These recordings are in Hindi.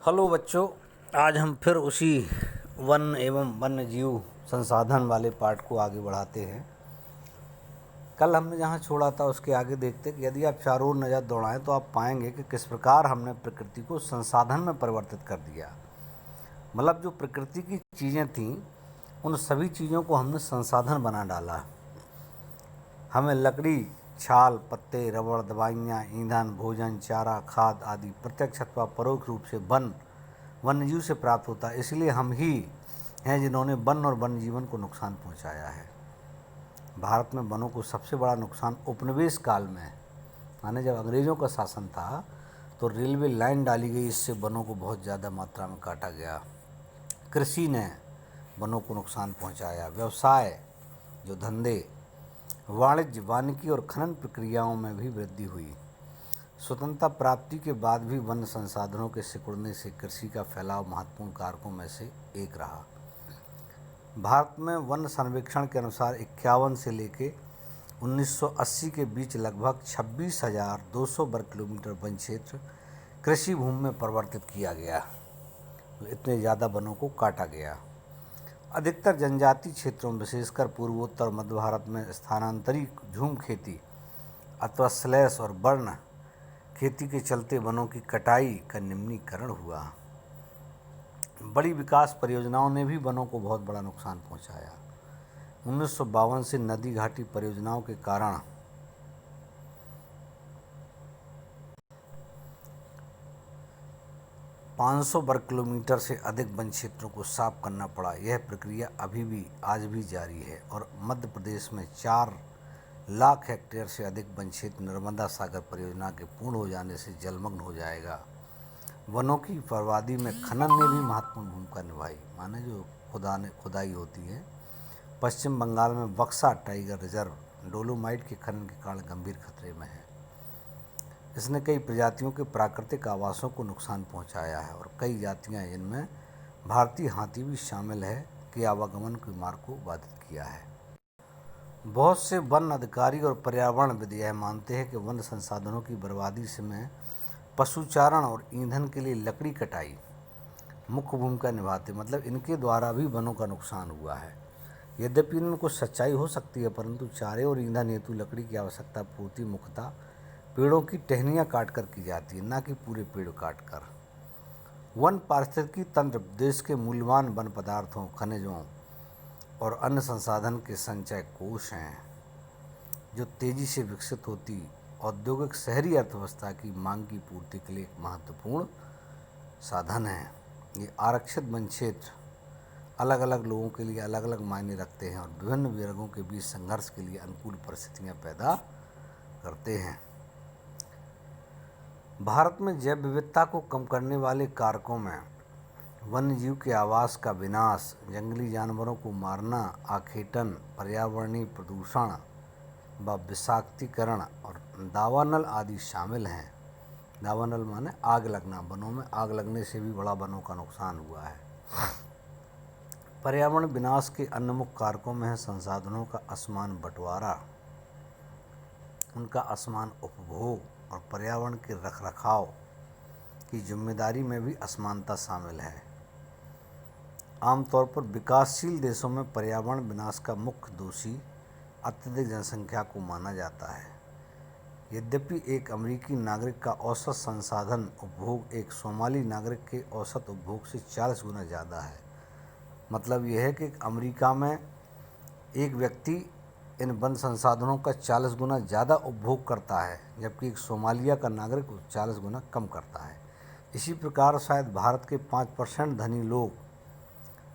हेलो बच्चों, आज हम फिर उसी वन एवं वन्य जीव संसाधन वाले पार्ट को आगे बढ़ाते हैं। कल हमने जहाँ छोड़ा था उसके आगे देखते कि यदि आप चारों ओर नज़र दौड़ाएं तो आप पाएंगे कि किस प्रकार हमने प्रकृति को संसाधन में परिवर्तित कर दिया। मतलब जो प्रकृति की चीज़ें थीं उन सभी चीज़ों को हमने संसाधन बना डाला। हमें लकड़ी, छाल, पत्ते, रबड़, दवाइयाँ, ईंधन, भोजन, चारा, खाद आदि प्रत्यक्ष अथवा परोक्ष रूप से वन्यजीव से प्राप्त होता है। इसलिए हम ही हैं जिन्होंने वन और वन्य जीवन को नुकसान पहुंचाया है। भारत में वनों को सबसे बड़ा नुकसान उपनिवेश काल में है। माने जब अंग्रेज़ों का शासन था तो रेलवे लाइन डाली गई, इससे वनों को बहुत ज़्यादा मात्रा में काटा गया। कृषि ने वनों को नुकसान पहुंचाया। व्यवसाय, जो धंधे, वाणिज्य, वानिकी और खनन प्रक्रियाओं में भी वृद्धि हुई। स्वतंत्रता प्राप्ति के बाद भी वन संसाधनों के सिकुड़ने से कृषि का फैलाव महत्वपूर्ण कारकों में से एक रहा। भारत में वन सर्वेक्षण के अनुसार 51 से लेकर 1980 के बीच लगभग 26,200 वर्ग किलोमीटर वन क्षेत्र कृषि भूमि में परिवर्तित किया गया। इतने ज़्यादा वनों को काटा गया। अधिकतर जनजातीय क्षेत्रों, विशेषकर पूर्वोत्तर और मध्य भारत में स्थानांतरित झूम खेती अथवा स्लैश और बर्न खेती के चलते वनों की कटाई का निम्नीकरण हुआ। बड़ी विकास परियोजनाओं ने भी वनों को बहुत बड़ा नुकसान पहुंचाया। 1952 से नदी घाटी परियोजनाओं के कारण 500 वर्ग किलोमीटर से अधिक वन क्षेत्रों को साफ करना पड़ा। यह प्रक्रिया आज भी जारी है और मध्य प्रदेश में 4 लाख हेक्टेयर से अधिक वन क्षेत्र नर्मदा सागर परियोजना के पूर्ण हो जाने से जलमग्न हो जाएगा। वनों की बर्बादी में खनन ने भी महत्वपूर्ण भूमिका निभाई। माने जो खुदाई होती है। पश्चिम बंगाल में बक्सा टाइगर रिजर्व डोलोमाइट के खनन के कारण गंभीर खतरे में है। इसने कई प्रजातियों के प्राकृतिक आवासों को नुकसान पहुंचाया है और कई जातियां, जिनमें भारतीय हाथी भी शामिल है, के आवागमन के मार्ग को बाधित किया है। बहुत से वन अधिकारी और पर्यावरणविद यह मानते हैं कि वन संसाधनों की बर्बादी से में पशुचारण और ईंधन के लिए लकड़ी कटाई मुख्य भूमिका निभाते। मतलब इनके द्वारा भी वनों का नुकसान हुआ है। यद्यपि इनमें कुछ सच्चाई हो सकती है, परंतु चारे और ईंधन हेतु लकड़ी की आवश्यकता पूर्ति मुख्यतः पेड़ों की टहनियाँ काटकर की जाती है, न कि पूरे पेड़ काटकर। वन पारिस्थितिकी तंत्र देश के मूल्यवान वन पदार्थों, खनिजों और अन्य संसाधन के संचय कोष हैं, जो तेजी से विकसित होती औद्योगिक शहरी अर्थव्यवस्था की मांग की पूर्ति के लिए एक महत्वपूर्ण साधन है। ये आरक्षित वन क्षेत्र अलग अलग लोगों के लिए अलग अलग मायने रखते हैं और विभिन्न वर्गों के बीच संघर्ष के लिए अनुकूल परिस्थितियां पैदा करते हैं। भारत में जैव विविधता को कम करने वाले कारकों में वन्यजीव के आवास का विनाश, जंगली जानवरों को मारना, आखेटन, पर्यावरणीय प्रदूषण व विषाक्तीकरण और दावानल आदि शामिल हैं। दावानल माने आग लगना। वनों में आग लगने से भी बड़ा वनों का नुकसान हुआ है। पर्यावरण विनाश के अन्य मुख्य कारकों में है संसाधनों का असमान बंटवारा, उनका असमान उपभोग और पर्यावरण के रखरखाव की जिम्मेदारी में भी असमानता शामिल है। आमतौर पर विकासशील देशों में पर्यावरण विनाश का मुख्य दोषी अत्यधिक जनसंख्या को माना जाता है। यद्यपि एक अमेरिकी नागरिक का औसत संसाधन उपभोग एक सोमाली नागरिक के औसत उपभोग से 40 गुना ज़्यादा है। मतलब यह है कि अमेरिका में एक व्यक्ति इन वन संसाधनों का 40 गुना ज़्यादा उपभोग करता है, जबकि एक सोमालिया का नागरिक 40 गुना कम करता है। इसी प्रकार शायद भारत के 5% धनी लोग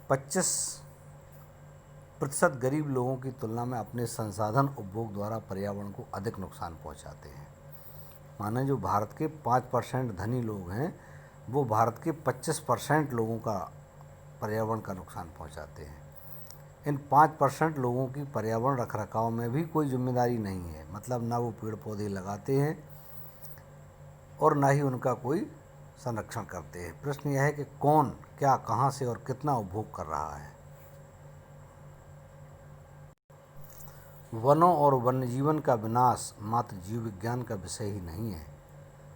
25% गरीब लोगों की तुलना में अपने संसाधन उपभोग द्वारा पर्यावरण को अधिक नुकसान पहुंचाते हैं। माने जो भारत के 5% धनी लोग हैं वो भारत के 25% लोगों का पर्यावरण का नुकसान पहुंचाते हैं। इन 5% लोगों की पर्यावरण रखरखाव में भी कोई जिम्मेदारी नहीं है। मतलब ना वो पेड़ पौधे लगाते हैं और ना ही उनका कोई संरक्षण करते हैं। प्रश्न यह है कि कौन, क्या, कहाँ से और कितना उपभोग कर रहा है। वनों और वन्यजीवन का विनाश मात्र जीव विज्ञान का विषय ही नहीं है,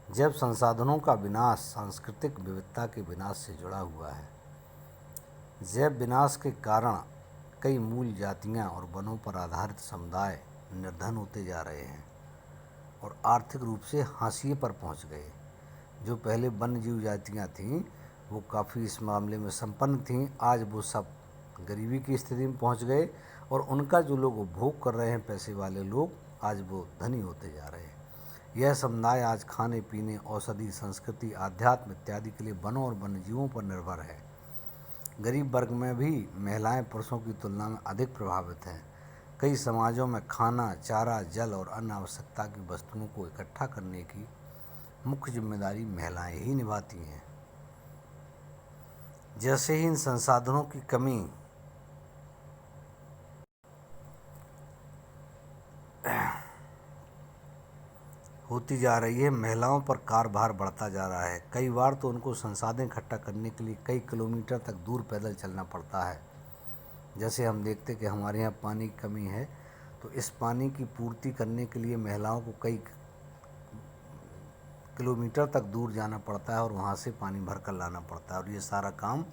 जैव संसाधनों का विनाश सांस्कृतिक विविधता के विनाश से जुड़ा हुआ है। जैव विनाश के कारण कई मूल जातियां और वनों पर आधारित समुदाय निर्धन होते जा रहे हैं और आर्थिक रूप से हाशिए पर पहुंच गए। जो पहले वन्य जीव जातियां थीं वो काफ़ी इस मामले में संपन्न थीं, आज वो सब गरीबी की स्थिति में पहुंच गए और उनका जो लोग उपभोग कर रहे हैं, पैसे वाले लोग, आज वो धनी होते जा रहे हैं। यह समुदाय आज खाने पीने, औषधि, संस्कृति, आध्यात्म इत्यादि के लिए वनों और वन्य जीवों पर निर्भर है। गरीब वर्ग में भी महिलाएं पुरुषों की तुलना में अधिक प्रभावित हैं। कई समाजों में खाना, चारा, जल और अन्य आवश्यकता की वस्तुओं को इकट्ठा करने की मुख्य जिम्मेदारी महिलाएं ही निभाती हैं। जैसे ही इन संसाधनों की कमी होती जा रही है, महिलाओं पर कार्यभार बढ़ता जा रहा है। कई बार तो उनको संसाधन इकट्ठा करने के लिए कई किलोमीटर तक दूर पैदल चलना पड़ता है। जैसे हम देखते कि हमारे यहाँ पानी की कमी है, तो इस पानी की पूर्ति करने के लिए महिलाओं को कई किलोमीटर तक दूर जाना पड़ता है और वहाँ से पानी भर कर लाना पड़ता है और ये सारा काम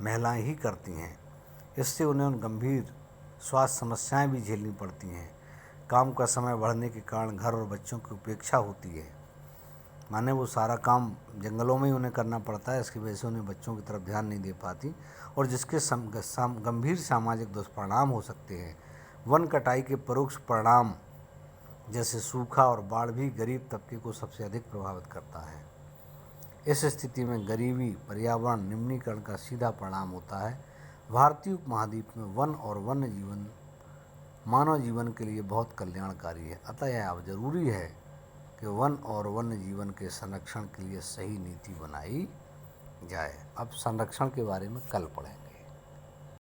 महिलाएं ही करती हैं। इससे उन्हें गंभीर स्वास्थ्य समस्याएं भी झेलनी पड़ती हैं। काम का समय बढ़ने के कारण घर और बच्चों की उपेक्षा होती है, माने वो सारा काम जंगलों में ही उन्हें करना पड़ता है। इसकी वजह से उन्हें बच्चों की तरफ ध्यान नहीं दे पाती और जिसके गंभीर सामाजिक दुष्परिणाम हो सकते हैं। वन कटाई के परोक्ष परिणाम जैसे सूखा और बाढ़ भी गरीब तबके को सबसे अधिक प्रभावित करता है। इस स्थिति में गरीबी, पर्यावरण निम्नीकरण का सीधा परिणाम होता है। भारतीय उपमहाद्वीप में वन और वन्य जीवन मानव जीवन के लिए बहुत कल्याणकारी है। अतः यह अब जरूरी है कि वन और वन्य जीवन के संरक्षण के लिए सही नीति बनाई जाए। अब संरक्षण के बारे में कल पढ़ें।